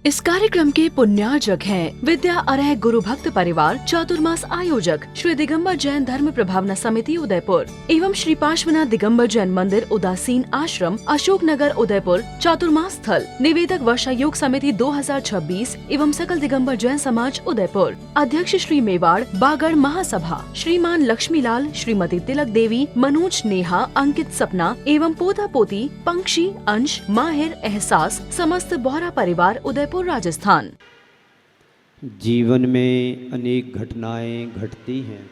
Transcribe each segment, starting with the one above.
इस कार्यक्रम के पुण्यार्जक हैं विद्या अरह गुरु भक्त परिवार चातुर्मास आयोजक श्री दिगंबर जैन धर्म प्रभावना समिति उदयपुर एवं श्री पार्श्वनाथ दिगंबर जैन मंदिर उदासीन आश्रम अशोक नगर उदयपुर चातुर्मास स्थल निवेदक वर्षा योग समिति 2026 एवं सकल दिगंबर जैन समाज उदयपुर अध्यक्ष श्री मेवाड़ बागड़ महासभा श्रीमान लक्ष्मीलाल श्रीमती तिलक देवी मनोज नेहा अंकित सपना एवं पोता पोती पंक्षी अंश माहिर एहसास समस्त बोहरा परिवार उदयपुर राजस्थान। जीवन में अनेक घटनाएं घटती हैं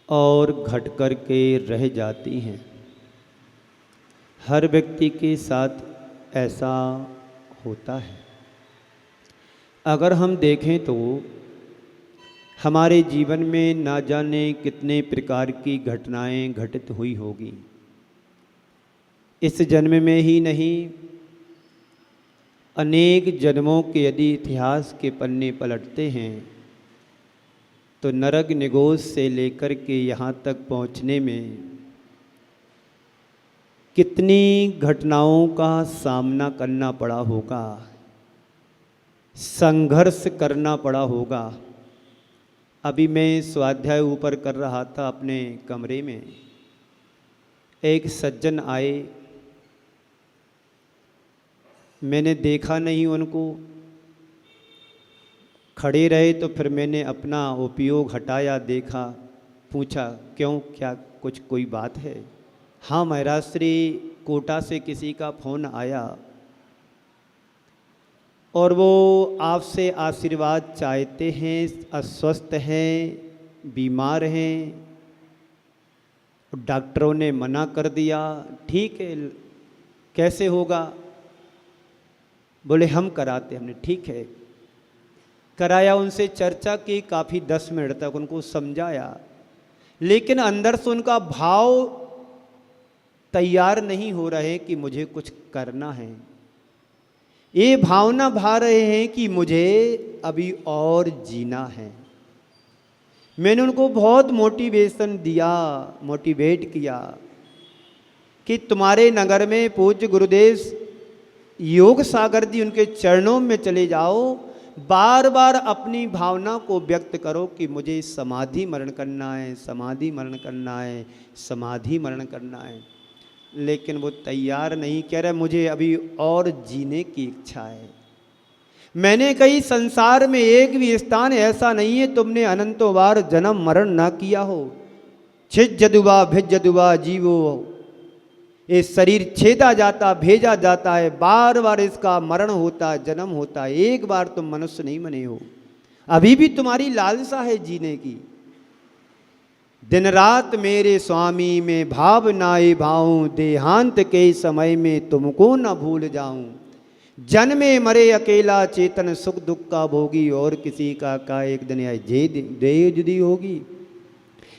और घट कर के रह जाती हैं। हर व्यक्ति के साथ ऐसा होता है। अगर हम देखें तो हमारे जीवन में ना जाने कितने प्रकार की घटनाएं घटित हुई होगी। इस जन्म में ही नहीं, अनेक जन्मों के यदि इतिहास के पन्ने पलटते हैं तो नरक निगोज से लेकर के यहाँ तक पहुँचने में कितनी घटनाओं का सामना करना पड़ा होगा, संघर्ष करना पड़ा होगा। अभी मैं स्वाध्याय ऊपर कर रहा था अपने कमरे में, एक सज्जन आए, मैंने देखा नहीं उनको, खड़े रहे तो फिर मैंने अपना उपयोग हटाया, देखा, पूछा क्यों, क्या कुछ कोई बात है? हाँ महाराज श्री, कोटा से किसी का फ़ोन आया और वो आपसे आशीर्वाद चाहते हैं, अस्वस्थ हैं, बीमार हैं, डॉक्टरों ने मना कर दिया। ठीक है, कैसे होगा? बोले हम कराते। हमने ठीक है कराया, उनसे चर्चा की काफ़ी 10 मिनट तक उनको समझाया, लेकिन अंदर से उनका भाव तैयार नहीं हो रहे कि मुझे कुछ करना है। ये भावना भा रहे हैं कि मुझे अभी और जीना है। मैंने उनको बहुत मोटिवेशन दिया, मोटिवेट किया कि तुम्हारे नगर में पूज्य गुरुदेव योग सागर जी, उनके चरणों में चले जाओ, बार बार अपनी भावना को व्यक्त करो कि मुझे समाधि मरण करना है, समाधि मरण करना है, समाधि मरण करना है। लेकिन वो तैयार नहीं, कह रहे मुझे अभी और जीने की इच्छा है। मैंने कही संसार में एक भी स्थान ऐसा नहीं है तुमने अनंतों बार जन्म मरण ना किया हो। छिज्जदुबा भिज्जदुबा जीवो, ये शरीर छेदा जाता, भेजा जाता है, बार बार इसका मरण होता है, जन्म होता है। एक बार तुम मनुष्य नहीं बने हो, अभी भी तुम्हारी लालसा है जीने की। दिन रात मेरे स्वामी में भावनाए भाऊं, देहांत के समय में तुमको न भूल जाऊं। जन्मे मरे अकेला चेतन, सुख दुख का भोगी, और किसी का एक दिन यह देह जुदी होगी।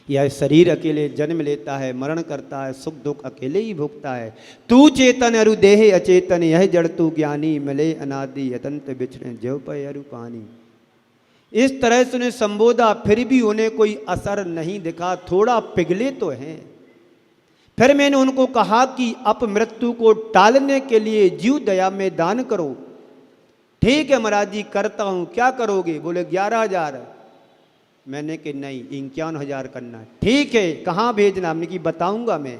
यह शरीर अकेले जन्म लेता है, मरण करता है, सुख दुख अकेले ही भोगता है। तू चेतन अरु देह अचेतन, यह जड़ तू ज्ञानी, मिले अनादि अतंत बिछड़े ज्यों पय अरु पानी। इस तरह से उन्हें संबोधा, फिर भी उन्हें कोई असर नहीं दिखा, थोड़ा पिघले तो हैं। फिर मैंने उनको कहा कि अप मृत्यु को टालने के लिए जीव दया में दान करो। ठीक है महाराज जी, करता हूँ। क्या करोगे? बोले 11,000। मैंने कि नहीं, 51,000 करना है। ठीक है, कहाँ भेजना? हमने कि बताऊंगा मैं।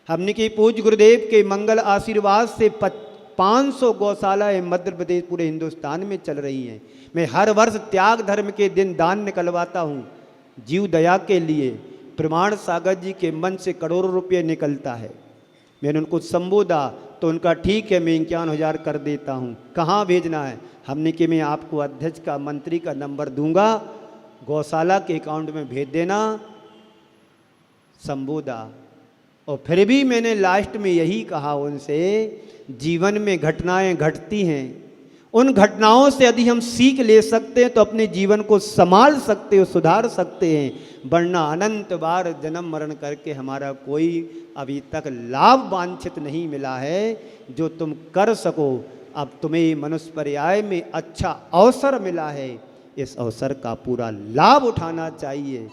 हमने कि पूज्य गुरुदेव के मंगल आशीर्वाद से 500 गौशालाएं मध्य प्रदेश पूरे हिंदुस्तान में चल रही हैं। मैं हर वर्ष त्याग धर्म के दिन दान निकलवाता हूँ जीव दया के लिए। प्रमाण सागर जी के मन से करोड़ों रुपये निकलता है। मैंने उनको संबोधा तो उनका ठीक है, मैं 51,000 कर देता हूँ। कहाँ भेजना है? हमने कि मैं आपको अध्यक्ष का, मंत्री का नंबर दूंगा, गौशाला के अकाउंट में भेज देना। संबोधा। और फिर भी मैंने लास्ट में यही कहा उनसे, जीवन में घटनाएं घटती हैं, उन घटनाओं से यदि हम सीख ले सकते हैं तो अपने जीवन को संभाल सकते हो, सुधार सकते हैं। वरना अनंत बार जन्म मरण करके हमारा कोई अभी तक लाभ वांछित नहीं मिला है जो तुम कर सको। अब तुम्हें मनुष्य पर्याय में अच्छा अवसर मिला है, इस अवसर का पूरा लाभ उठाना चाहिए।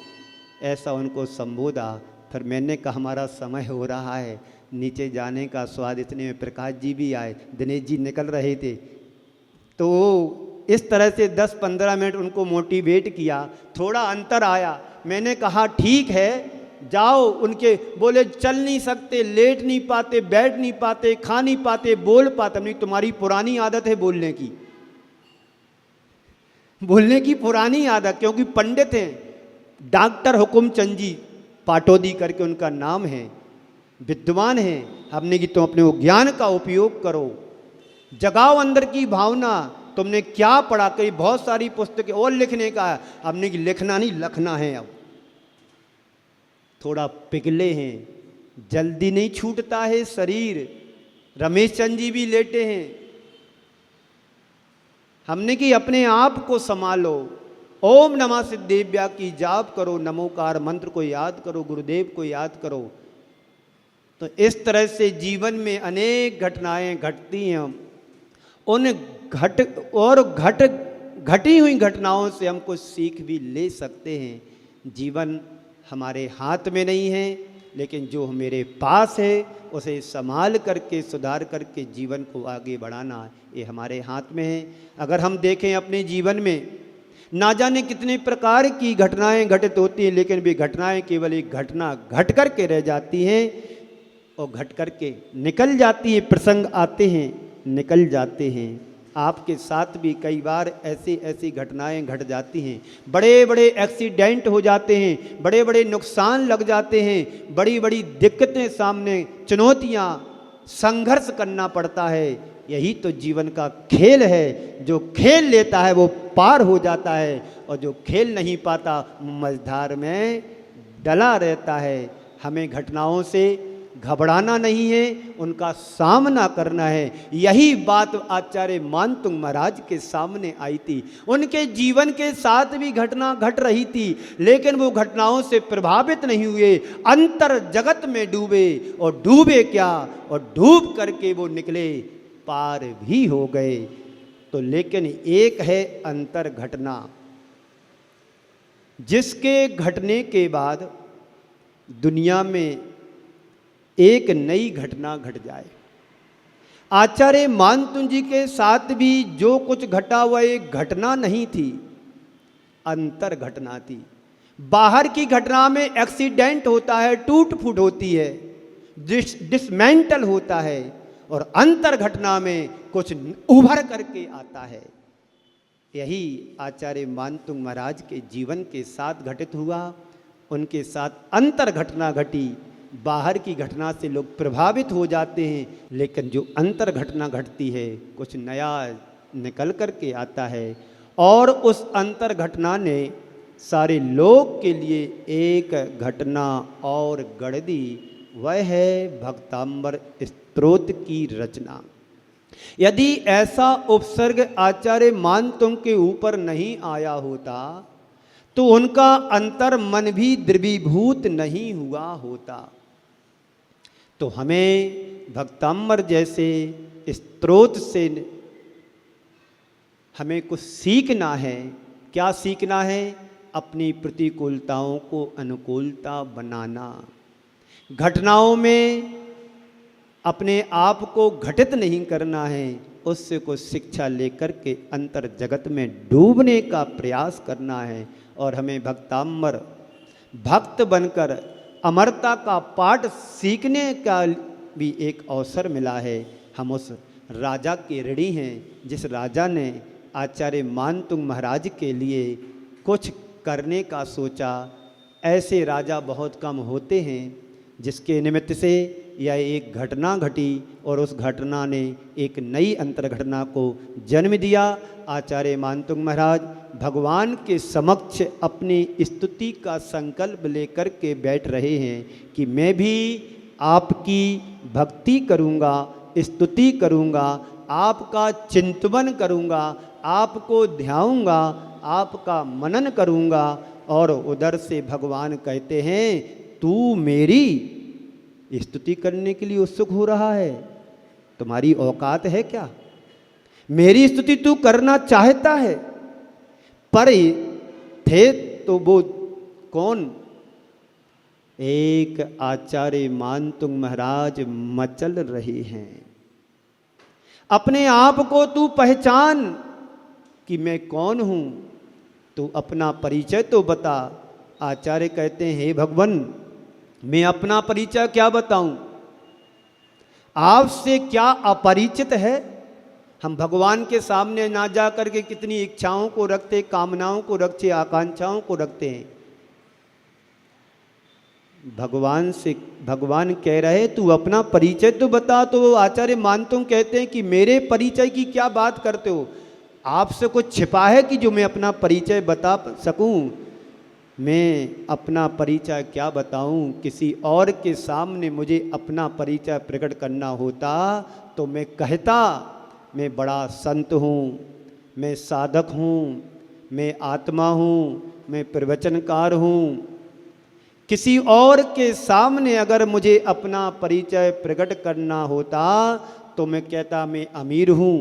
ऐसा उनको संबोधा फिर मैंने कहा हमारा समय हो रहा है नीचे जाने का। स्वाद इतने में प्रकाश जी भी आए, दिनेश जी निकल रहे थे। तो इस तरह से 10-15 मिनट उनको मोटिवेट किया, थोड़ा अंतर आया। मैंने कहा ठीक है जाओ। उनके बोले चल नहीं सकते, लेट नहीं पाते, बैठ नहीं पाते, खा नहीं पाते, बोल पाते नहीं। तुम्हारी पुरानी आदत है बोलने की, बोलने की पुरानी आदत। क्योंकि पंडित हैं, डॉक्टर हुकुमचंद जी पाटोदी करके उनका नाम है, विद्वान हैं। हमने कि तुम अपने वो ज्ञान का उपयोग करो, जगाओ अंदर की भावना। तुमने क्या पढ़ा, कई बहुत सारी पुस्तकें और लिखने का है। हमने कि लिखना नहीं लखना है। अब थोड़ा पिघले हैं, जल्दी नहीं छूटता है शरीर। रमेश चंद जी भी लेटे हैं। हमने कि अपने आप को संभालो, ओम नमः सिद्धेभ्या की जाप करो, नमोकार मंत्र को याद करो, गुरुदेव को याद करो। तो इस तरह से जीवन में अनेक घटनाएं घटती हैं। उन घटी हुई घटनाओं से हम कुछ सीख भी ले सकते हैं। जीवन हमारे हाथ में नहीं है, लेकिन जो मेरे पास है उसे संभाल करके सुधार करके जीवन को आगे बढ़ाना ये हमारे हाथ में है। अगर हम देखें अपने जीवन में ना जाने कितने प्रकार की घटनाएं घटित होती हैं, लेकिन वे घटनाएं केवल एक घटना घट करके रह जाती हैं और घट करके निकल जाती है। प्रसंग आते हैं निकल जाते हैं। आपके साथ भी कई बार ऐसी घटनाएं घट जाती हैं। बड़े बड़े एक्सीडेंट हो जाते हैं, बड़े बड़े नुकसान लग जाते हैं, बड़ी बड़ी दिक्कतें सामने, चुनौतियां, संघर्ष करना पड़ता है। यही तो जीवन का खेल है। जो खेल लेता है वो पार हो जाता है, और जो खेल नहीं पाता मझधार में डला रहता है। हमें घटनाओं से घबराना नहीं है, उनका सामना करना है। यही बात आचार्य मानतुंग महाराज के सामने आई थी। उनके जीवन के साथ भी घटना घट रही थी, लेकिन वो घटनाओं से प्रभावित नहीं हुए, अंतर जगत में डूबे। और डूबे क्या, और डूब करके वो निकले, पार भी हो गए। तो लेकिन एक है अंतर घटना, जिसके घटने के बाद दुनिया में एक नई घटना घट जाए। आचार्य मानतुंग जी के साथ भी जो कुछ घटा हुआ एक घटना नहीं थी, अंतर घटना थी। बाहर की घटना में एक्सीडेंट होता है, टूट फूट होती है, डिसमेंटल होता है, और अंतर घटना में कुछ उभर करके आता है। यही आचार्य मानतुंग महाराज के जीवन के साथ घटित हुआ। उनके साथ अंतर घटना घटी। बाहर की घटना से लोग प्रभावित हो जाते हैं, लेकिन जो अंतर घटना घटती है कुछ नया निकल कर के आता है। और उस अंतर घटना ने सारे लोग के लिए एक घटना और गढ़ दी, वह है भक्तांबर स्तोत्र की रचना। यदि ऐसा उपसर्ग आचार्य मानतुंग के ऊपर नहीं आया होता तो उनका अंतर मन भी द्रवीभूत नहीं हुआ होता। तो हमें भक्तांबर जैसे स्तोत्र से हमें कुछ सीखना है। क्या सीखना है? अपनी प्रतिकूलताओं को अनुकूलता बनाना, घटनाओं में अपने आप को घटित नहीं करना है, उससे कुछ शिक्षा लेकर के अंतर जगत में डूबने का प्रयास करना है। और हमें भक्तांबर भक्त बनकर अमरता का पाठ सीखने का भी एक अवसर मिला है। हम उस राजा के ऋणी हैं जिस राजा ने आचार्य मानतुंग महाराज के लिए कुछ करने का सोचा। ऐसे राजा बहुत कम होते हैं जिसके निमित्त से यह एक घटना घटी और उस घटना ने एक नई अंतर घटना को जन्म दिया। आचार्य मानतुंग महाराज भगवान के समक्ष अपनी स्तुति का संकल्प लेकर के बैठ रहे हैं कि मैं भी आपकी भक्ति करूँगा, स्तुति करूँगा, आपका चिंतन करूँगा, आपको ध्याऊँगा, आपका मनन करूँगा। और उधर से भगवान कहते हैं तू मेरी स्तुति करने के लिए उत्सुक हो रहा है, तुम्हारी औकात है क्या? मेरी स्तुति तू करना चाहता है? पर थे तो वो कौन एक आचार्य मानतुंग महाराज मचल रहे हैं। अपने आप को तू पहचान कि मैं कौन हूं, तू अपना परिचय तो बता। आचार्य कहते हैं, हे भगवान, मैं अपना परिचय क्या बताऊं, आपसे क्या अपरिचित है। हम भगवान के सामने ना जा करके कितनी इच्छाओं को रखते, कामनाओं को रखते, आकांक्षाओं को रखते हैं। भगवान कह रहे तू अपना परिचय तो बता। तो आचार्य मानतुंग कहते हैं कि मेरे परिचय की क्या बात करते हो, आपसे कुछ छिपा है कि जो मैं अपना परिचय बता सकूं। मैं अपना परिचय क्या बताऊं, किसी और के सामने मुझे अपना परिचय प्रकट करना होता तो मैं कहता मैं बड़ा संत हूं, मैं साधक हूं, मैं आत्मा हूं, मैं प्रवचनकार हूं। किसी और के सामने अगर मुझे अपना परिचय प्रकट करना होता तो मैं कहता मैं अमीर हूं,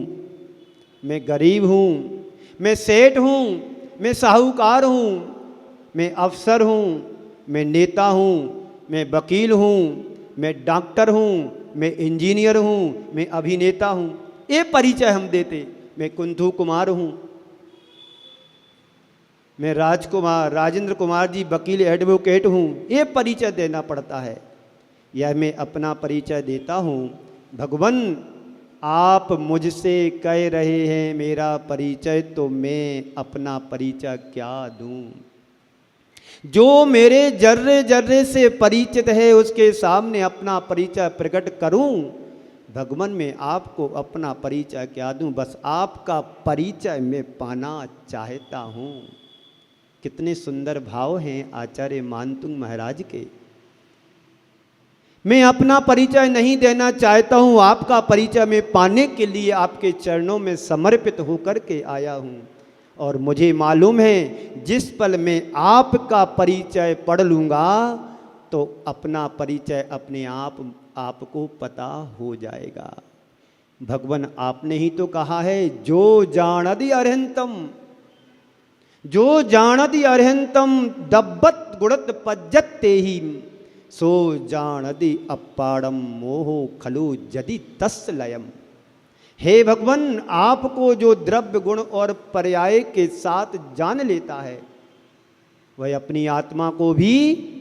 मैं गरीब हूं, मैं सेठ हूं, मैं साहूकार हूं, मैं अफसर हूं, मैं नेता हूं, मैं वकील हूं, मैं डॉक्टर हूं, मैं इंजीनियर हूं, मैं अभिनेता हूं। ये परिचय हम देते। मैं कुंथू कुमार हूं, मैं राजेंद्र कुमार जी वकील एडवोकेट हूँ, ये परिचय देना पड़ता है। यह मैं अपना परिचय देता हूँ। भगवान, आप मुझसे कह रहे हैं मेरा परिचय, तो मैं अपना परिचय क्या दूँ। जो मेरे जर्रे जर्रे से परिचित है उसके सामने अपना परिचय प्रकट करूं। भगवान, मैं आपको अपना परिचय क्या दूं, बस आपका परिचय मैं पाना चाहता हूं। कितने सुंदर भाव हैं आचार्य मानतुंग महाराज के। मैं अपना परिचय नहीं देना चाहता हूं, आपका परिचय मैं पाने के लिए आपके चरणों में समर्पित होकर के आया हूं। और मुझे मालूम है जिस पल मैं आपका परिचय पढ़ लूँगा तो अपना परिचय अपने आप आपको पता हो जाएगा। भगवान, आपने ही तो कहा है, जो जानदि अर्हंतम, जो जानदि अर्हंतम दब्बत गुणत पज्जत तेहि, सो जानदि अपाड़म मोहो खलु जदि तस् लयम। हे भगवान, आपको जो द्रव्य गुण और पर्याय के साथ जान लेता है वह अपनी आत्मा को भी,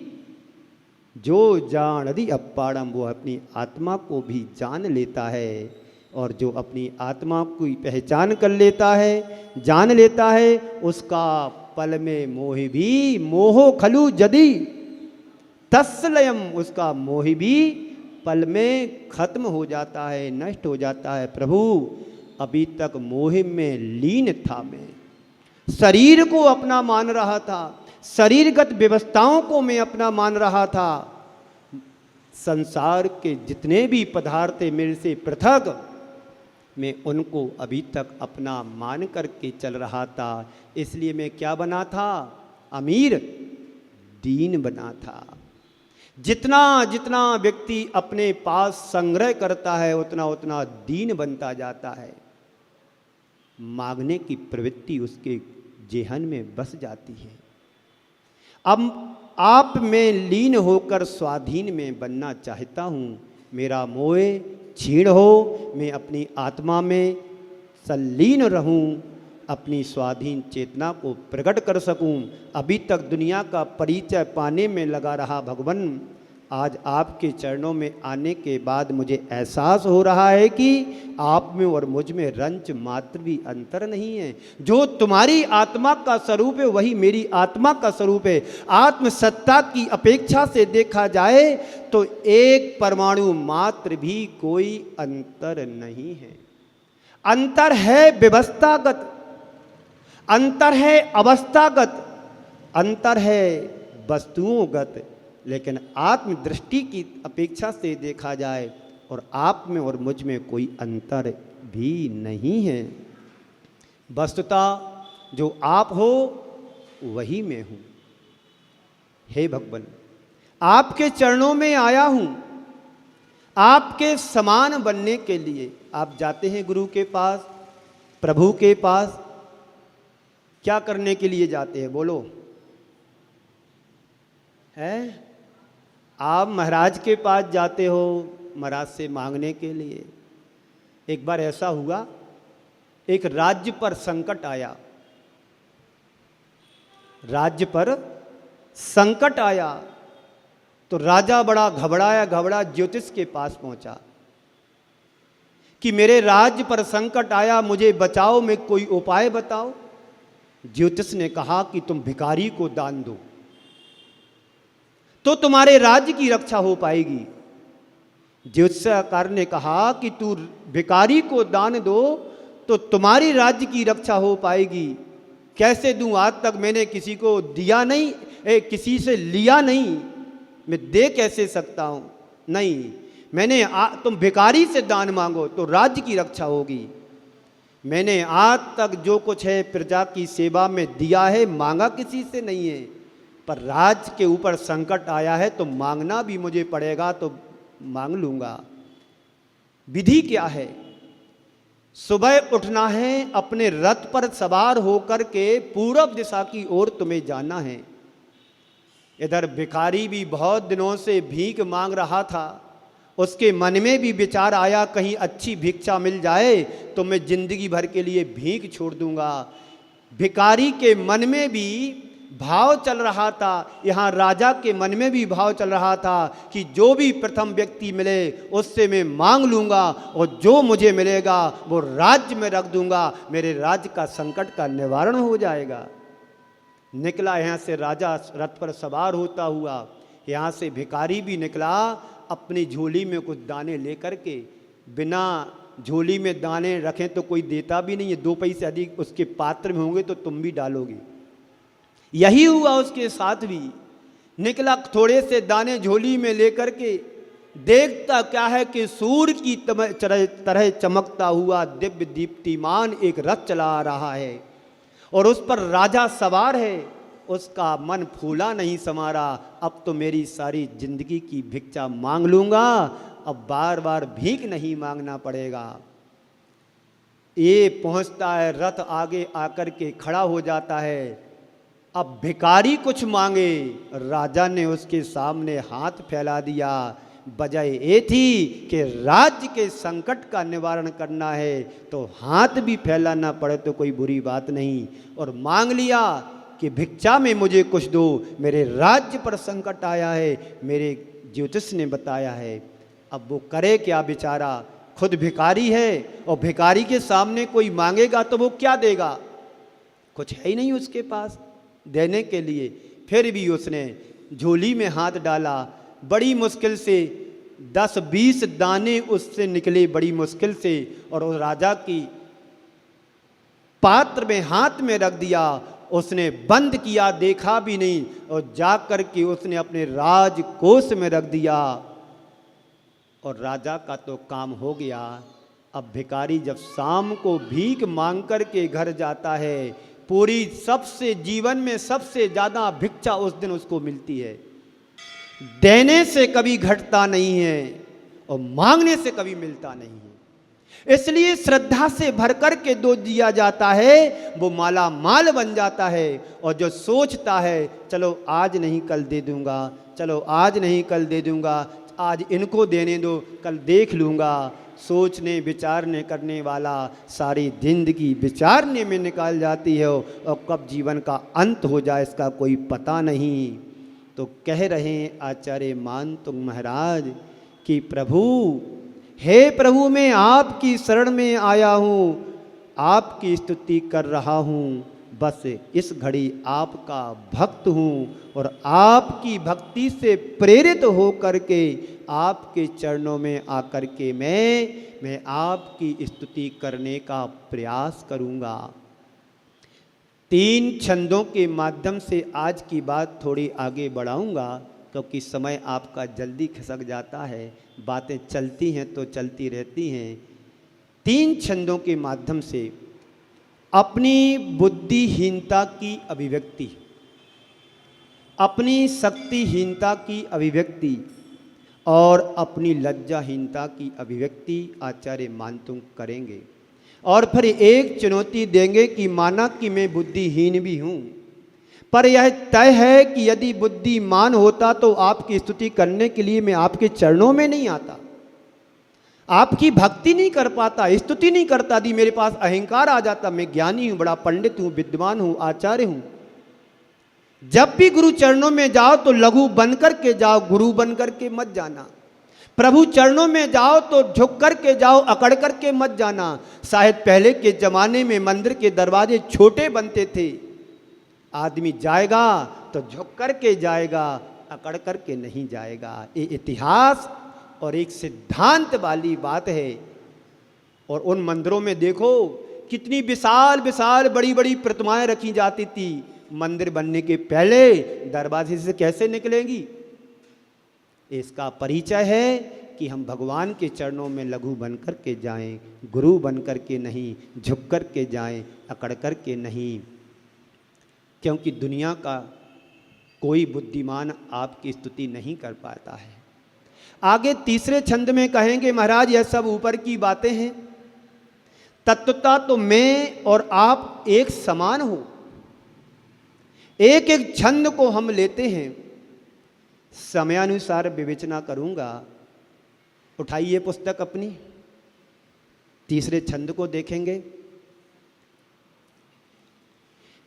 जो जानदि अपाड़म, वो अपनी आत्मा को भी जान लेता है। और जो अपनी आत्मा की पहचान कर लेता है, जान लेता है, उसका पल में मोह भी, मोहो खलु जदि तस्लयम, उसका मोह भी पल में खत्म हो जाता है, नष्ट हो जाता है। प्रभु, अभी तक मोह में लीन था मैं, शरीर को अपना मान रहा था, शरीरगत व्यवस्थाओं को मैं अपना मान रहा था, संसार के जितने भी पदार्थ मेरे से पृथक, मैं उनको अभी तक अपना मान करके चल रहा था। इसलिए मैं क्या बना था, अमीर दीन बना था। जितना जितना व्यक्ति अपने पास संग्रह करता है उतना उतना दीन बनता जाता है। मांगने की प्रवृत्ति उसके जेहन में बस जाती है। अब आप में लीन होकर स्वाधीन में बनना चाहता हूँ। मेरा मोह छीण हो, मैं अपनी आत्मा में संलीन रहूं, अपनी स्वाधीन चेतना को प्रकट कर सकूं। अभी तक दुनिया का परिचय पाने में लगा रहा भगवान, आज आपके चरणों में आने के बाद मुझे एहसास हो रहा है कि आप में और मुझ में रंच मात्र भी अंतर नहीं है। जो तुम्हारी आत्मा का स्वरूप है वही मेरी आत्मा का स्वरूप है। आत्म सत्ता की अपेक्षा से देखा जाए तो एक परमाणु मात्र भी कोई अंतर नहीं है। अंतर है व्यवस्थागत, अंतर है अवस्थागत, अंतर है वस्तुओंगत, लेकिन आत्म दृष्टि की अपेक्षा से देखा जाए और आप में और मुझ में कोई अंतर भी नहीं है। वस्तुतः जो आप हो वही मैं हूँ। हे भगवान, आपके चरणों में आया हूँ आपके समान बनने के लिए। आप जाते हैं गुरु के पास, प्रभु के पास, क्या करने के लिए जाते हैं बोलो? है आप महाराज के पास जाते हो महाराज से मांगने के लिए। एक बार ऐसा हुआ, एक राज्य पर संकट आया, राज्य पर संकट आया तो राजा बड़ा घबरा ज्योतिष के पास पहुंचा कि मेरे राज्य पर संकट आया, मुझे बचाओ, मैं कोई उपाय बताओ। ज्योतिष ने कहा कि तुम भिखारी को दान दो तो तुम्हारे राज्य की रक्षा हो पाएगी। ज्योतिषकार ने कहा कि तू भिखारी को दान दो तो तुम्हारी राज्य की रक्षा हो पाएगी। कैसे दूं, आज तक मैंने किसी को दिया नहीं, किसी से लिया नहीं, मैं दे कैसे सकता हूं? नहीं, तुम भिखारी से दान मांगो तो राज्य की रक्षा होगी। मैंने आज तक जो कुछ है प्रजा की सेवा में दिया है, मांगा किसी से नहीं है, पर राज्य के ऊपर संकट आया है तो मांगना भी मुझे पड़ेगा, तो मांग लूंगा। विधि क्या है? सुबह उठना है, अपने रथ पर सवार होकर के पूर्व दिशा की ओर तुम्हें जाना है। इधर भिखारी भी बहुत दिनों से भीख मांग रहा था, उसके मन में भी विचार आया कहीं अच्छी भिक्षा मिल जाए तो मैं जिंदगी भर के लिए भीख छोड़ दूंगा। भिखारी के मन में भी भाव चल रहा था, यहाँ राजा के मन में भी भाव चल रहा था कि जो भी प्रथम व्यक्ति मिले उससे मैं मांग लूंगा और जो मुझे मिलेगा वो राज्य में रख दूंगा, मेरे राज्य का संकट का निवारण हो जाएगा। निकला यहाँ से राजा रथ पर सवार होता हुआ, यहाँ से भिखारी भी निकला अपनी झोली में कुछ दाने लेकर के। बिना झोली में दाने रखें तो कोई देता भी नहीं है, 2 पैसे अधिक उसके पात्र में होंगे तो तुम भी डालोगे। यही हुआ उसके साथ भी। निकला थोड़े से दाने झोली में लेकर के, देखता क्या है कि सूर्य की तरह चमकता हुआ दिव्य दीप्तिमान एक रथ चला आ रहा है और उस पर राजा सवार है। उसका मन फूला नहीं समारा, अब तो मेरी सारी जिंदगी की भिक्षा मांग लूंगा, अब बार बार भीख नहीं मांगना पड़ेगा। ये पहुंचता है, रथ आगे आकर के खड़ा हो जाता है। अब भिखारी कुछ मांगे, राजा ने उसके सामने हाथ फैला दिया। वजह ये थी कि राज्य के संकट का निवारण करना है तो हाथ भी फैलाना पड़े तो कोई बुरी बात नहीं। और मांग लिया कि भिक्षा में मुझे कुछ दो, मेरे राज्य पर संकट आया है, मेरे ज्योतिष ने बताया है। अब वो करे क्या बेचारा, खुद भिखारी है और भिखारी के सामने कोई मांगेगा तो वो क्या देगा? कुछ है ही नहीं उसके पास देने के लिए। फिर भी उसने झोली में हाथ डाला, बड़ी मुश्किल से 10-20 दाने उससे निकले बड़ी मुश्किल से, और उस राजा की पात्र में हाथ में रख दिया। उसने बंद किया, देखा भी नहीं, और जा कर के उसने अपने राजकोष में रख दिया और राजा का तो काम हो गया। अब भिखारी जब शाम को भीख मांग कर के घर जाता है, पूरी सबसे जीवन में सबसे ज़्यादा भिक्षा उस दिन उसको मिलती है। देने से कभी घटता नहीं है और मांगने से कभी मिलता नहीं है। इसलिए श्रद्धा से भर कर के दो दिया जाता है, वो माला माल बन जाता है। और जो सोचता है चलो आज नहीं कल दे दूंगा, चलो आज नहीं कल दे दूंगा, आज इनको देने दो कल देख लूँगा, सोचने विचारने करने वाला सारी जिंदगी विचारने में निकाल जाती है और कब जीवन का अंत हो जाए इसका कोई पता नहीं। तो कह रहे हैं आचार्य मान तुंग महाराज कि प्रभु, हे प्रभु, मैं आपकी शरण में आया हूँ, आपकी स्तुति कर रहा हूँ, बस इस घड़ी आपका भक्त हूँ और आपकी भक्ति से प्रेरित हो करके आपके चरणों में आकर के मैं आपकी स्तुति करने का प्रयास करूँगा। 3 छंदों के माध्यम से आज की बात थोड़ी आगे बढ़ाऊँगा, क्योंकि समय आपका जल्दी खिसक जाता है, बातें चलती हैं तो चलती रहती हैं। 3 छंदों के माध्यम से अपनी बुद्धिहीनता की अभिव्यक्ति, अपनी शक्तिहीनता की अभिव्यक्ति और अपनी लज्जाहीनता की अभिव्यक्ति आचार्य मानतुंग करेंगे। और फिर एक चुनौती देंगे कि माना कि मैं बुद्धिहीन भी हूँ, पर यह तय है कि यदि बुद्धिमान होता तो आपकी स्तुति करने के लिए मैं आपके चरणों में नहीं आता, आपकी भक्ति नहीं कर पाता, स्तुति नहीं करता। यदि मेरे पास अहंकार आ जाता, मैं ज्ञानी हूं, बड़ा पंडित हूं, विद्वान हूं, आचार्य हूं। जब भी गुरु चरणों में जाओ तो लघु बन करके जाओ, गुरु बन करके मत जाना। प्रभु चरणों में जाओ तो झुक करके जाओ, अकड़ करके मत जाना। शायद पहले के जमाने में मंदिर के दरवाजे छोटे बनते थे, आदमी जाएगा तो झुक करके जाएगा, अकड़ करके नहीं जाएगा। ये इतिहास और एक सिद्धांत वाली बात है। और उन मंदिरों में देखो कितनी विशाल विशाल बड़ी बड़ी प्रतिमाएं रखी जाती थी। मंदिर बनने के पहले दरवाजे से कैसे निकलेंगी? इसका परिचय है कि हम भगवान के चरणों में लघु बन कर के जाएं, गुरु बन कर के नहीं, झुक कर के जाएं, अकड़ कर के नहीं। क्योंकि दुनिया का कोई बुद्धिमान आपकी स्तुति नहीं कर पाता है। आगे तीसरे छंद में कहेंगे, महाराज यह सब ऊपर की बातें हैं, तत्वता तो मैं और आप एक समान हो। एक एक छंद को हम लेते हैं, समयानुसार विवेचना करूंगा। उठाइए पुस्तक अपनी, तीसरे छंद को देखेंगे।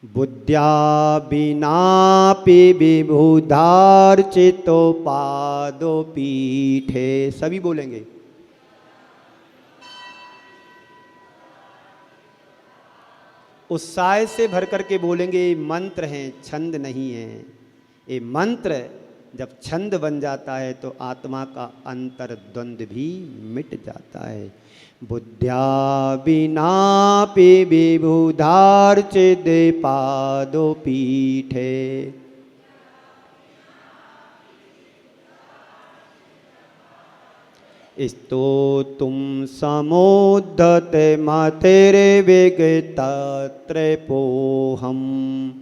बुद्ध्या विनापि विबुधार्चितो पादो पीठे। सभी बोलेंगे। उत्साह से भर करके बोलेंगे। ये मंत्र हैं, छंद नहीं है। ये मंत्र जब छंद बन जाता है तो आत्मा का अंतर्द्वंद भी मिट जाता है। बुद्ध्या विनापि विबुधार्चित पादो पीठे। स्तोतुं समुद्धते मतेरे विगतत्रपोऽहम्।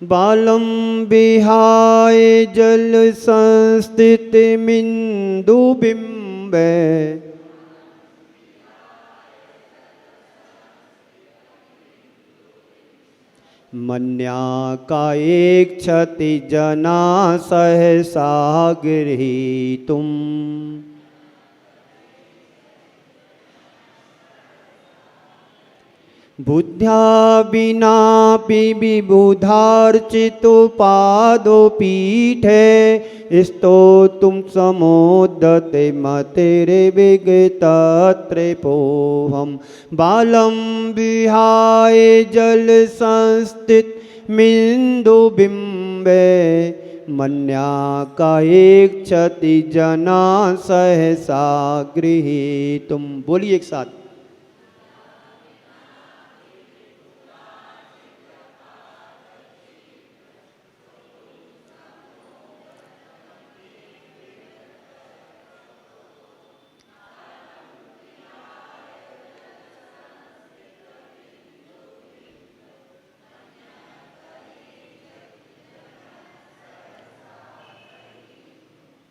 बालं विहाय जल संस्थितिमिन्दुबिम्बे। मन्या कायेक्षति जना सहसा गृहीतुम्। बुद्ध्या विनापि विबुधार्चितो पादो पीठे। स्तोतुं समुद्धते मतेरे विगतत्रपोऽहम्। बालं विहाय जल संस्थितमिन्दुबिम्बे। मन्या कायेक्षति जना सहसा गृहीतुम्। बोलिए एक साथ।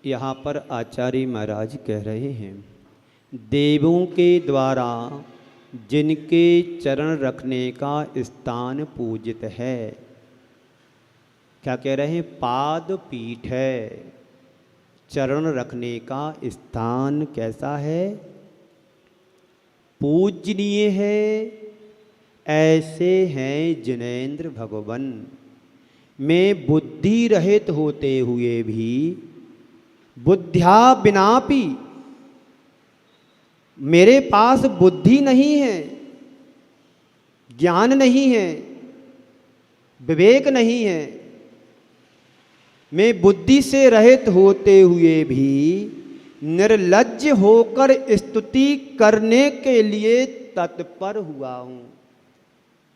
यहाँ पर आचार्य महाराज कह रहे हैं, देवों के द्वारा जिनके चरण रखने का स्थान पूजित है। क्या कह रहे हैं? पाद पीठ है। चरण रखने का स्थान कैसा है? पूजनीय है। ऐसे हैं जिनेंद्र भगवान। मैं बुद्धि रहित होते हुए भी, बुद्ध्या विनापि, मेरे पास बुद्धि नहीं है, ज्ञान नहीं है, विवेक नहीं है, मैं बुद्धि से रहित होते हुए भी निर्लज्ज होकर स्तुति करने के लिए तत्पर हुआ हूं।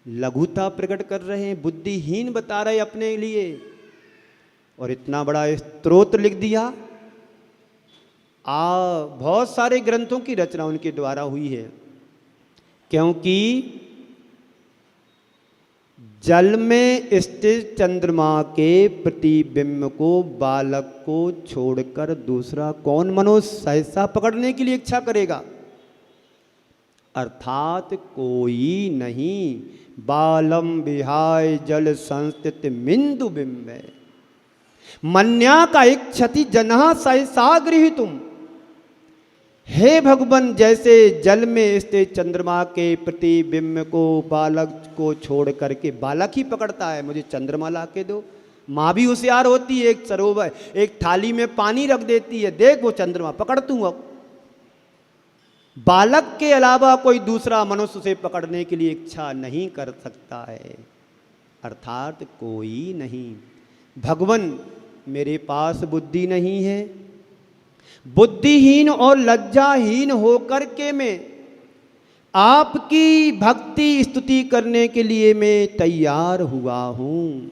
लघुता प्रकट कर रहे हैं, बुद्धिहीन बता रहे अपने लिए, और इतना बड़ा स्तोत्र लिख दिया। बहुत सारे ग्रंथों की रचना उनके द्वारा हुई है, क्योंकि जल में स्थित चंद्रमा के प्रतिबिंब को, बालक को छोड़कर दूसरा कौन मनुष्य सहसा पकड़ने के लिए इच्छा करेगा? अर्थात कोई नहीं। बालम विहाय जल संस्थित मिंदु बिंबे मन्या का इच्छति जन्हा सहसा गृहीतुम। हे भगवान, जैसे जल में स्थित चंद्रमा के प्रतिबिंब को बालक को छोड़ करके बालक ही पकड़ता है, मुझे चंद्रमा ला के दो। माँ भी होशियार होती है, एक सरोवर एक थाली में पानी रख देती है, देख वो चंद्रमा पकड़ तू। अब बालक के अलावा कोई दूसरा मनुष्य उसे पकड़ने के लिए इच्छा नहीं कर सकता है, अर्थात कोई नहीं। भगवान, मेरे पास बुद्धि नहीं है, बुद्धिहीन और लज्जाहीन होकर के मैं आपकी भक्ति स्तुति करने के लिए मैं तैयार हुआ हूँ।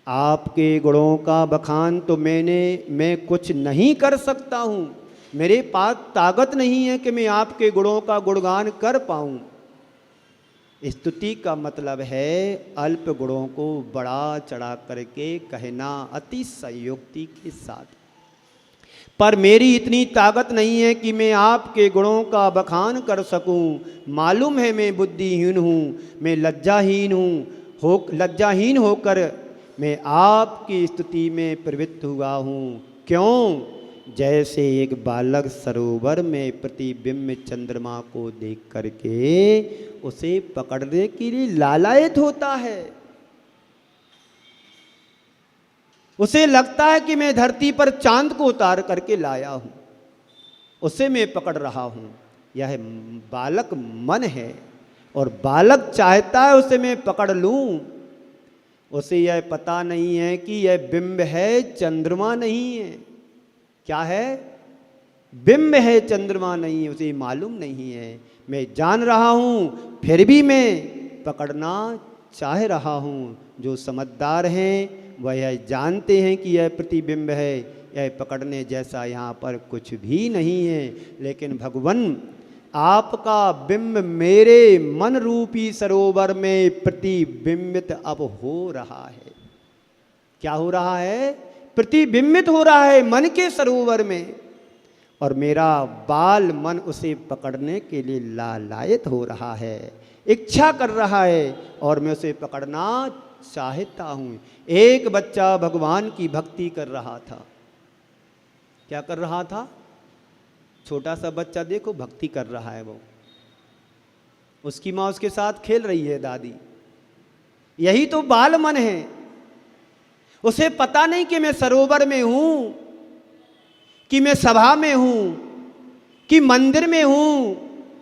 आपके गुणों का बखान तो मैं कुछ नहीं कर सकता हूँ, मेरे पास ताकत नहीं है कि मैं आपके गुणों का गुणगान कर पाऊँ। स्तुति का मतलब है अल्प गुणों को बढ़ा चढ़ा करके कहना अति संयुक्ति के साथ। पर मेरी इतनी ताकत नहीं है कि मैं आपके गुणों का बखान कर सकूं। मालूम है मैं बुद्धिहीन हूँ, मैं लज्जाहीन होकर मैं आपकी स्तुति में प्रवृत्त हुआ हूँ। क्यों? जैसे एक बालक सरोवर में प्रतिबिंब चंद्रमा को देख करके उसे पकड़ने के लिए लालायित होता है। उसे लगता है कि मैं धरती पर चांद को उतार करके लाया हूं, उसे मैं पकड़ रहा हूं। यह बालक मन है और बालक चाहता है उसे मैं पकड़ लूं। उसे यह पता नहीं है कि यह बिंब है, चंद्रमा नहीं है। क्या है? बिंब है, चंद्रमा नहीं है। उसे मालूम नहीं है। मैं जान रहा हूं, फिर भी मैं पकड़ना चाह रहा हूं। जो समझदार हैं वह यह जानते हैं कि यह प्रतिबिंब है, यह पकड़ने जैसा यहाँ पर कुछ भी नहीं है। लेकिन भगवान, आपका बिंब मेरे मन रूपी सरोवर में प्रतिबिंबित अब हो रहा है। क्या हो रहा है? प्रतिबिंबित हो रहा है मन के सरोवर में, और मेरा बाल मन उसे पकड़ने के लिए लालायित हो रहा है, इच्छा कर रहा है, और मैं उसे पकड़ना चाहता हूँ। एक बच्चा भगवान की भक्ति कर रहा था। क्या कर रहा था? छोटा सा बच्चा देखो भक्ति कर रहा है। वो उसकी माँ उसके साथ खेल रही है, दादी। यही तो बाल मन है। उसे पता नहीं कि मैं सरोवर में हूं, कि मैं सभा में हूं, कि मंदिर में हूं,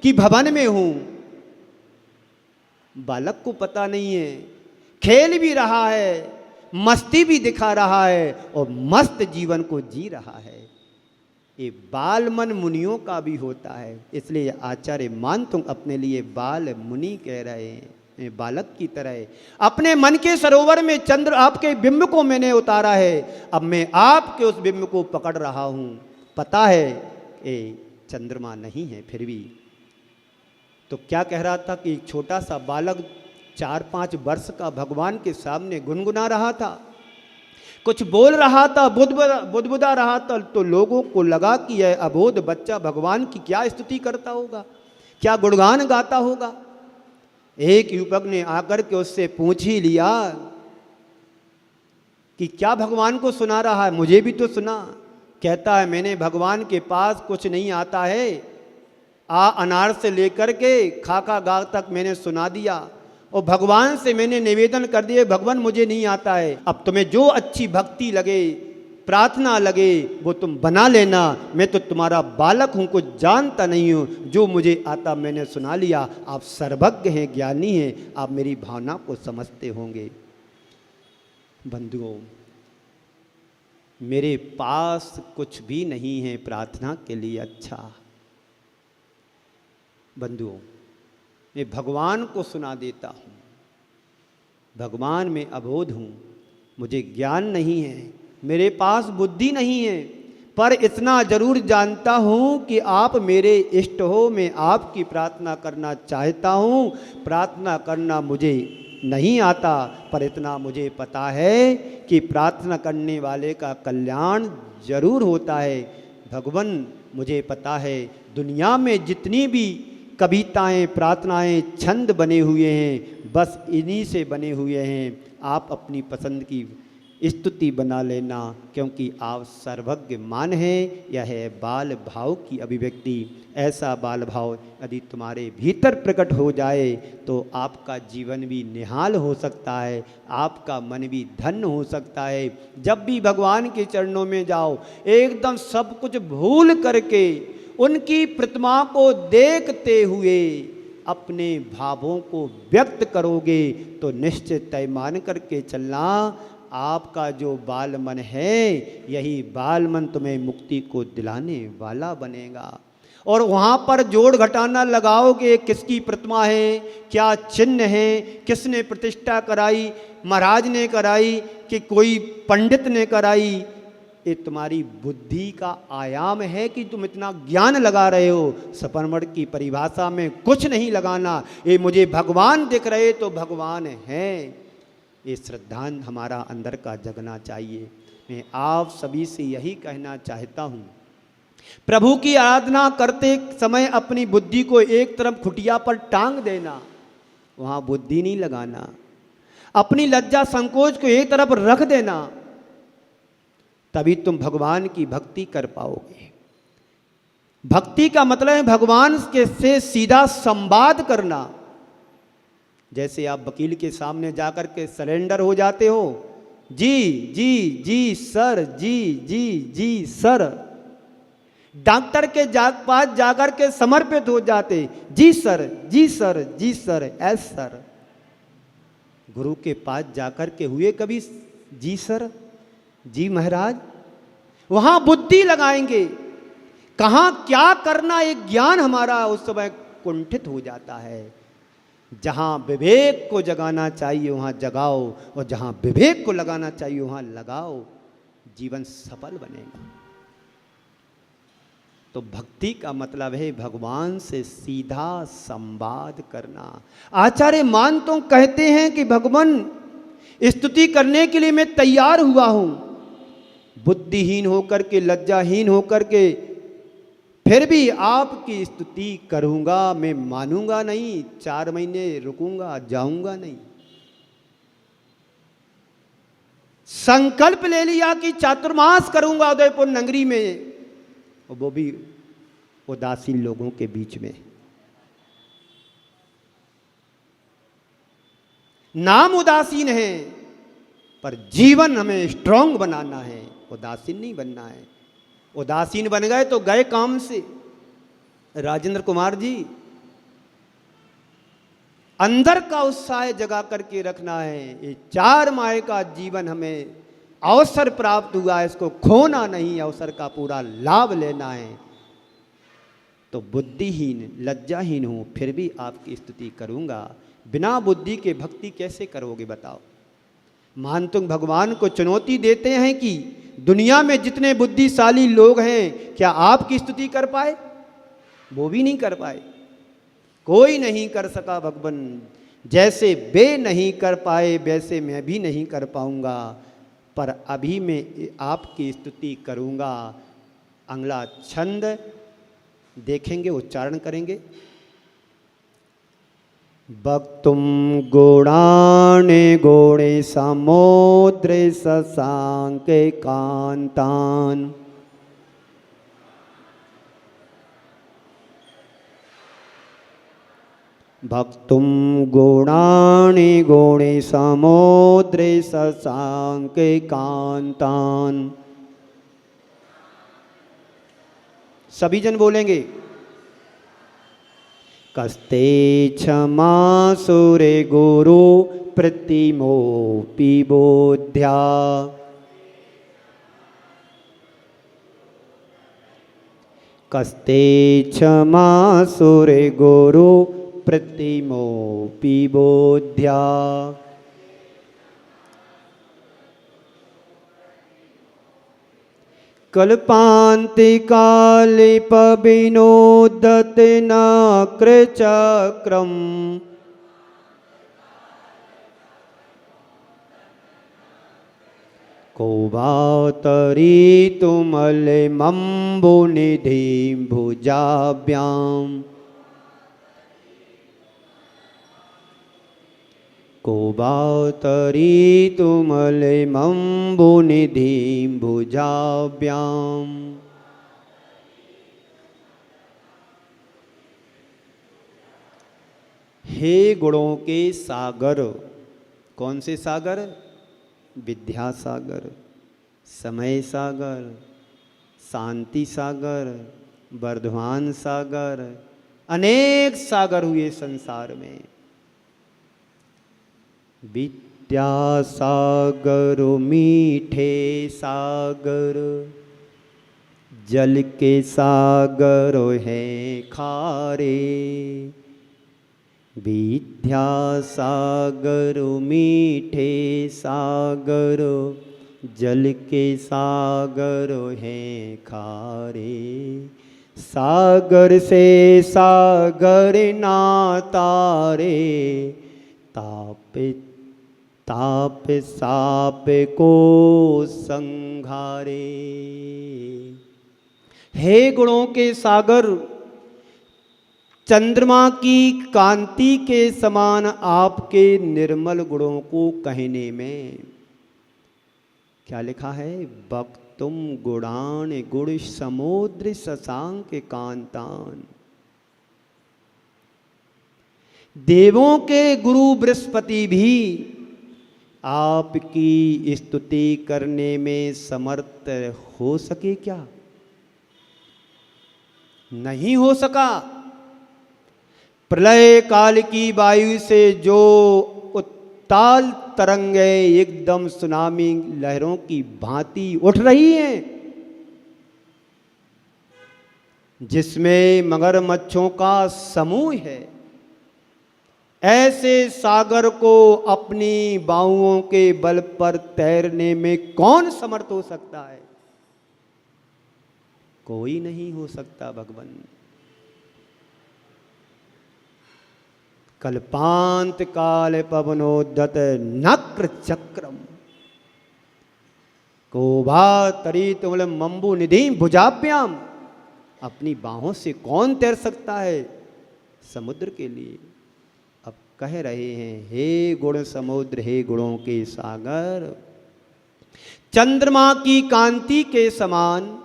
कि भवन में हूं। बालक को पता नहीं है। खेल भी रहा है, मस्ती भी दिखा रहा है, और मस्त जीवन को जी रहा है। ये बाल मन मुनियों का भी होता है। इसलिए आचार्य मान तुम अपने लिए बाल मुनि कह रहे हैं, बालक की तरह। अपने मन के सरोवर में चंद्र आपके बिंब को मैंने उतारा है, अब मैं आपके उस बिंब को पकड़ रहा हूं। पता है ये चंद्रमा नहीं है, फिर भी। तो क्या कह रहा था कि एक छोटा सा बालक 4-5 वर्ष का भगवान के सामने गुनगुना रहा था, कुछ बोल रहा था, बुदबुदा रहा था। तो लोगों को लगा कि यह अबोध बच्चा भगवान की क्या स्तुति करता होगा, क्या गुणगान गाता होगा। एक युवक ने आकर के उससे पूछ ही लिया कि क्या भगवान को सुना रहा है, मुझे भी तो सुना। कहता है मैंने भगवान के पास कुछ नहीं आता है, अनार से लेकर के खाका गा तक मैंने सुना दिया, और भगवान से मैंने निवेदन कर दिया, भगवान मुझे नहीं आता है। अब तुम्हें जो अच्छी भक्ति लगे, प्रार्थना लगे, वो तुम बना लेना। मैं तो तुम्हारा बालक हूँ, कुछ जानता नहीं हूँ। जो मुझे आता मैंने सुना लिया। आप सर्वज्ञ हैं, ज्ञानी हैं, आप मेरी भावना को समझते होंगे। बंधुओं, मेरे पास कुछ भी नहीं है प्रार्थना के लिए अच्छा। बंधुओं, मैं भगवान को सुना देता हूँ। भगवान में अबोध हूँ, मुझे ज्ञान नहीं है, मेरे पास बुद्धि नहीं है, पर इतना जरूर जानता हूँ कि आप मेरे इष्ट हो। मैं आपकी प्रार्थना करना चाहता हूँ। प्रार्थना करना मुझे नहीं आता, पर इतना मुझे पता है कि प्रार्थना करने वाले का कल्याण जरूर होता है। भगवान, मुझे पता है दुनिया में जितनी भी कविताएं, प्रार्थनाएं, छंद बने हुए हैं, बस इन्हीं से बने हुए हैं। आप अपनी पसंद की स्तुति बना लेना, क्योंकि आप सर्वज्ञमान हैं। यह है बाल भाव की अभिव्यक्ति। ऐसा बाल भाव यदि तुम्हारे भीतर प्रकट हो जाए तो आपका जीवन भी निहाल हो सकता है, आपका मन भी धन्य हो सकता है। जब भी भगवान के चरणों में जाओ, एकदम सब कुछ भूल करके उनकी प्रतिमा को देखते हुए अपने भावों को व्यक्त करोगे तो निश्चित तय मान करके चलना, आपका जो बाल मन है यही बाल मन तुम्हें मुक्ति को दिलाने वाला बनेगा। और वहाँ पर जोड़ घटाना लगाओगे, किसकी प्रतिमा है, क्या चिन्ह है, किसने प्रतिष्ठा कराई, महाराज ने कराई कि कोई पंडित ने कराई, ये तुम्हारी बुद्धि का आयाम है कि तुम इतना ज्ञान लगा रहे हो। सपरमढ़ की परिभाषा में कुछ नहीं लगाना, ये मुझे भगवान दिख रहे तो भगवान हैं। ये श्रद्धा हमारा अंदर का जगना चाहिए। मैं आप सभी से यही कहना चाहता हूँ, प्रभु की आराधना करते समय अपनी बुद्धि को एक तरफ खुटिया पर टांग देना, वहाँ बुद्धि नहीं लगाना। अपनी लज्जा संकोच को एक तरफ रख देना, तभी तुम भगवान की भक्ति कर पाओगे। भक्ति का मतलब है भगवान के से सीधा संवाद करना। जैसे आप वकील के सामने जाकर के सरेंडर हो जाते हो, जी जी जी सर, जी जी जी सर। डॉक्टर के पास जाकर के समर्पित हो जाते, जी सर जी सर जी सर, एस सर। गुरु के पास जाकर के हुए कभी जी सर, जी महाराज? वहां बुद्धि लगाएंगे, कहाँ क्या करना, एक ज्ञान हमारा उस समय कुंठित हो जाता है। जहां विवेक को जगाना चाहिए वहां जगाओ, और जहां विवेक को लगाना चाहिए वहां लगाओ, जीवन सफल बनेगा। तो भक्ति का मतलब है भगवान से सीधा संवाद करना। आचार्य मान तो कहते हैं कि भगवान स्तुति करने के लिए मैं तैयार हुआ हूं, बुद्धिहीन होकर के, लज्जाहीन होकर के, फिर भी आपकी स्तुति करूंगा। मैं मानूंगा नहीं, 4 महीने रुकूंगा, जाऊंगा नहीं। संकल्प ले लिया कि चातुर्मास करूंगा उदयपुर नगरी में, और वो भी उदासीन लोगों के बीच में। नाम उदासीन है पर जीवन हमें स्ट्रांग बनाना है, उदासीन नहीं बनना है। उदासीन बन गए तो गए काम से। राजेंद्र कुमार जी, अंदर का उत्साह जगा करके रखना है। ये 4 माह का जीवन हमें अवसर प्राप्त हुआ है, इसको खोना नहीं, अवसर का पूरा लाभ लेना है। तो बुद्धिहीन, लज्जाहीन हूं फिर भी आपकी स्तुति करूंगा। बिना बुद्धि के भक्ति कैसे करोगे बताओ? मान तुम भगवान को चुनौती देते हैं कि दुनिया में जितने बुद्धिशाली लोग हैं क्या आपकी स्तुति कर पाए? वो भी नहीं कर पाए, कोई नहीं कर सका भगवान। जैसे वे नहीं कर पाए वैसे मैं भी नहीं कर पाऊंगा, पर अभी मैं आपकी स्तुति करूंगा। अगला छंद देखेंगे, उच्चारण करेंगे। वक्तुम गुणाने गुणे समुद्रे शशांके कांतान। भक्तुम गुणानि गुणे समुद्रे शशांके कांतान। सभी जन बोलेंगे। कस्ते क्षमा सुरे गुरु प्रतिमोपि बोध्या। कस्ते क्षमा सुरे गुरु प्रतिमोपि बोध्या। कल्पान्ते काले पविनोदते नक्रचक्रम्। को वातरितुमले मम्बुनिधिं भुजाभ्याम्। कोबातरी तुमले मम्बु निधिं भुजाभ्याम। हे गुणों के सागर, कौन से सागर? विद्या सागर, समय सागर, शांति सागर, वर्धमान सागर, अनेक सागर हुए संसार में। विद्या सागर मीठे सागर, जल के सागर हैं खारे। विद्या सागर मीठे सागर, जल के सागर हैं खारे। सागर से सागर ना तारे, ताप ताप साप को संघारे। हे गुणों के सागर, चंद्रमा की कांति के समान आपके निर्मल गुणों को कहने में क्या लिखा है? वक्तुम गुणान गुण समुद्र शशांक कांतान। देवों के गुरु बृहस्पति भी आपकी स्तुति करने में समर्थ हो सके क्या? नहीं हो सका। प्रलय काल की वायु से जो उत्ताल तरंगे एकदम सुनामी लहरों की भांति उठ रही हैं, जिसमें मगरमच्छों का समूह है, ऐसे सागर को अपनी बाहुओं के बल पर तैरने में कौन समर्थ हो सकता है? कोई नहीं हो सकता भगवान। कल्पांत काल पवनोद्यत नक्र चक्रम, कोभा तरित मम्बु निधि भुजाभ्याम। अपनी बाहों से कौन तैर सकता है समुद्र के लिए? अब कह रहे हैं, हे गुण समुद्र, हे गुणों के सागर, चंद्रमा की कांति के समान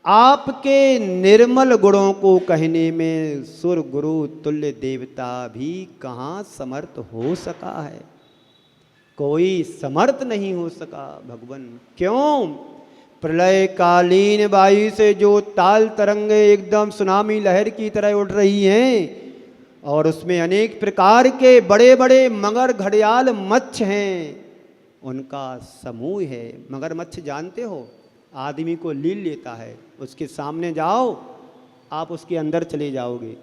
आपके निर्मल गुणों को कहने में सुर गुरु तुल्य देवता भी कहाँ समर्थ हो सका है? कोई समर्थ नहीं हो सका भगवान। क्यों? प्रलय कालीन वायु से जो ताल तरंगे एकदम सुनामी लहर की तरह उड़ रही हैं, और उसमें अनेक प्रकार के बड़े बड़े मगर घड़ियाल मच्छ हैं, उनका समूह है। मगरमच्छ जानते हो, आदमी को लील लेता है, उसके सामने जाओ आप उसके अंदर चले जाओगे।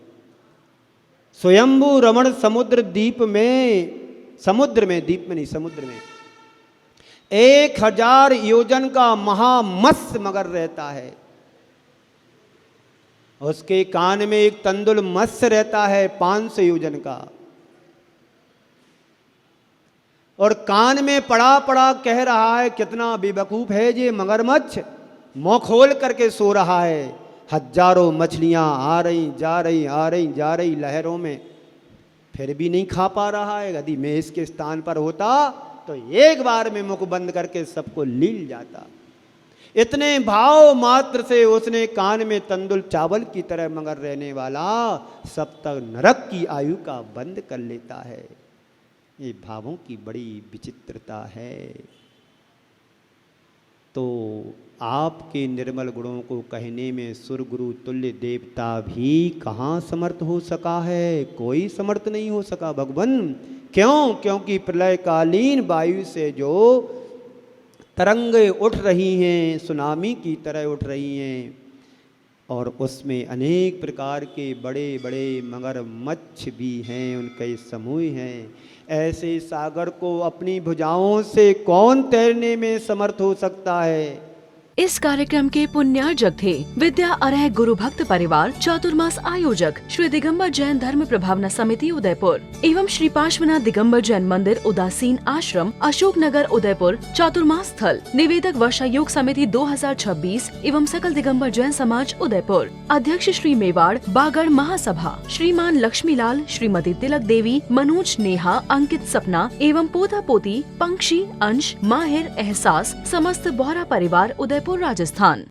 स्वयंभू रमण समुद्र द्वीप में, समुद्र में, द्वीप में नहीं समुद्र में 1000 योजन का महामत्स्य मगर रहता है। उसके कान में एक तंदुल मत्स्य रहता है 500 योजन का, और कान में पड़ा पड़ा कह रहा है, कितना बेवकूफ है ये मगरमच्छ, मुंह खोल करके सो रहा है। हजारों मछलियां आ रही जा रही, आ रही जा रही लहरों में, फिर भी नहीं खा पा रहा है। यदि मैं इसके स्थान पर होता तो एक बार में मुख बंद करके सबको लील जाता। इतने भाव मात्र से उसने कान में तंदुल चावल की तरह मगर रहने वाला सब तक नरक की आयु का बंद कर लेता है। ये भावों की बड़ी विचित्रता है। तो आपके निर्मल गुणों को कहने में सुर गुरु तुल्य देवता भी कहाँ समर्थ हो सका है? कोई समर्थ नहीं हो सका भगवान। क्यों? क्योंकि प्रलयकालीन वायु से जो तरंगे उठ रही हैं, सुनामी की तरह उठ रही हैं, और उसमें अनेक प्रकार के बड़े बड़े मगरमच्छ भी हैं, उनके समूह हैं। ऐसे सागर को अपनी भुजाओं से कौन तैरने में समर्थ हो सकता है? इस कार्यक्रम के पुण्यार्जक थे विद्या अरह गुरु भक्त परिवार चातुर्मास आयोजक श्री दिगंबर जैन धर्म प्रभावना समिति उदयपुर एवं श्री पार्श्वनाथ दिगंबर जैन मंदिर उदासीन आश्रम अशोक नगर उदयपुर चातुर्मास स्थल निवेदक वर्षा योग समिति 2026 एवं सकल दिगंबर जैन समाज उदयपुर अध्यक्ष श्री मेवाड़ बागड़ महासभा श्रीमान लक्ष्मीलाल श्रीमती तिलक देवी मनोज नेहा अंकित सपना एवं पोता पोती पंक्षी अंश माहिर एहसास समस्त बोहरा परिवार उदयपुर राजस्थान।